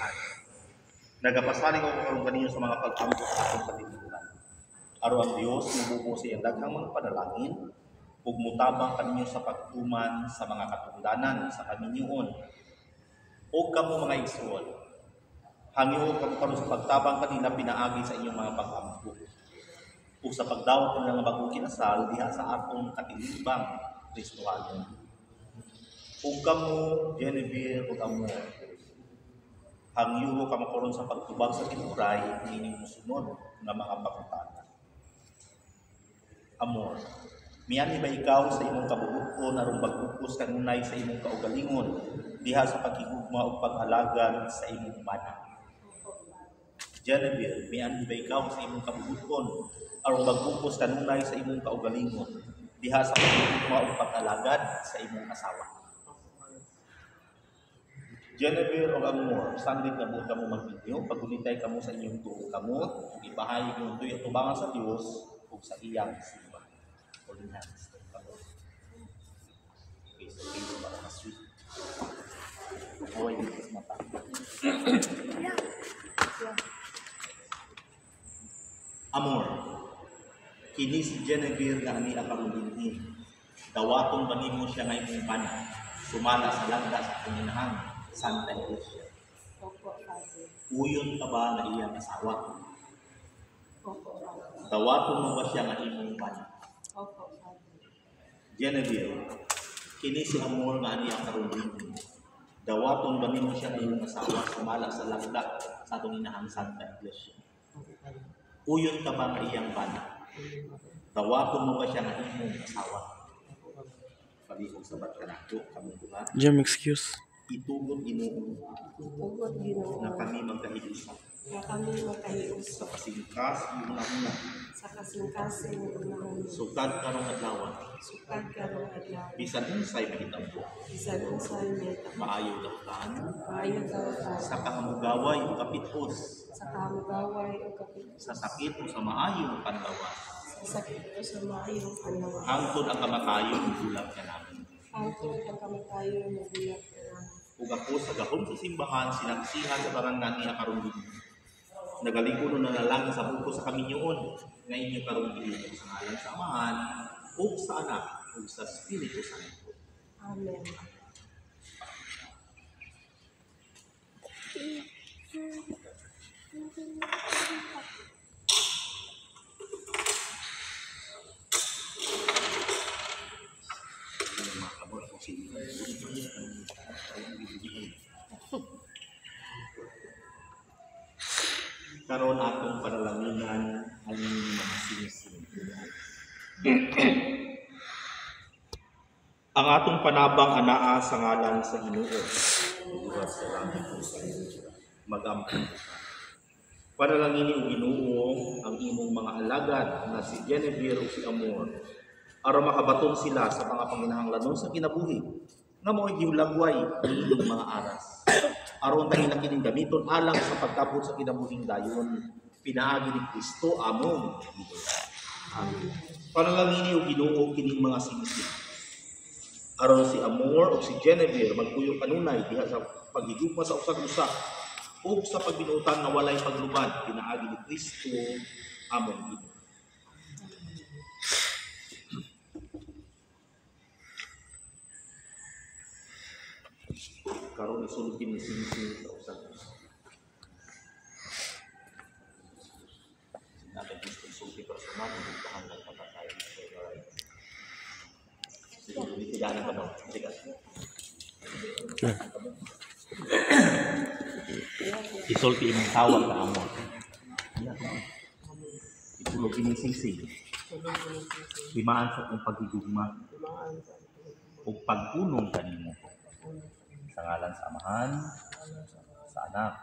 kasayahan. Nagapasaling ako karon kaninyo sa mga pag-ambot sa akong katibukan. Aro ang Dios mububo sa iyang daghang mga panalangin ug mutabang kaninyo sa pagtuman sa mga katungdanan sa kaminyoon. Ug kamo mga igsoon, hangyo kamo karon sa pagtabang kanila pinaagi sa inyong mga pag-ambot. Ug sa pagdawat ng mga bagong kinasal diha sa atong katilibang Kristohanon. Ug kamo Genevieve ug Amor, hangyo kamo karon sa pagtubag sa tinuray nining mosunod nga mga pangutana. Amor, miani ba ikaw sa imong kabubuton aron magbukos kanunay sa imong kaugalingon diha sa paghigugma ug pag-alagad sa imong bana? Genevieve, miani ba ikaw sa imong kabubuton aron magbukos kanunay sa imong kaugalingon diha sa paghigugma ug pag-alagad sa imong asawa? Genevieve o Amor, sandit na buot kamo mag-video, pagulitay kamo sa inyong tuong kamot, ug ipahayag yung tuyo tubangan sa Dios ug sa iyang simbahan. Holy hands. Okay, so kayo para ma-sweet. Buhay dito sa mata. Amor, kini si Genevieve nga ani akong dinhi. Dawaton ba nimo siya nga imong bana, sumala sa langga sa Panginoon Santa Iglesia? Opo, Father. Uyon ka ba na iyang asawa? Opo, Father. Dawaton mo ba siya nga imong bana? Opo, Father. Genevieve, kini si Amor nga ani ang karon dinhi. Dawaton ba nimo siya nga imong asawa, sumala sa langga sa atong inahang Santa Iglesia? Uyon ka ba nga iyang bana? Dawaton mo ba siya nga imong asawa? Palihog sabat ka nato, kami duha. Jam, excuse. Itugot Ginoo Tugot, Ginoo, na kami magkahiusa na kami magkahius sa kasingkas una-una, sa kasing-kasing unahon, sugad karong adlaw, sukad karong adlaw, bisan unsay mahitabo, bisan unsay meta, maayo daw maayo daw sa ta, kahamugaway o kapitos, sa kamugaway o kapit, sa sakit o sa maayo o panlawas, sa sakit o sa maayong panawa. hangtod ang kamatayon gulat ka namin. Hangtod ang kamatayo na bulat ka namin. Ug ako sa gahom sa simbahan sinaksihan sa barangan niya karon dinhi. Nagalingon na nalangin sa buko sa kaminyoon nga inyo karon dinhi sa ngalan sa Amahan ug sa Anak ug sa Espiritu Santo. Amen. Karon atong panalanginan ang mga sinising. Ang atong panabang anaa sa ngalan sa Ginoo. Buhat sa langit ug sa lupa. Magampo. Panalangini o Ginoo ang imong mga alagad na si Genevieve ug si Amor aron makabaton sila sa mga panginahanglanon sa kinabuhi nga mo'y giulagway ining mga aras. Aron dahil kining gamiton alang sa pagkabot sa kinabuhing dayon pinaagi ni Kristo among Ginoo. Amen. Panalangini o Ginoo kining mga sinisig. Aron si Amor o si Genevieve magpuyo kanunay diha sa paghigugma sa usag-usa o sa pagbinutan nga walay paglubad pinaagi ni Kristo among Ginoo. Karon isulod kini sinisig sa usag-usa. Natin isulti personal ug tahanan patay sa right. Sige, dito ka ba? Sige. Isulti imong tawag ka Amor. Isulod kini sinisig. Limaan sa kong paghigugma ug pagpunong kanimo sa ngalan sa Amahan, sa Anak,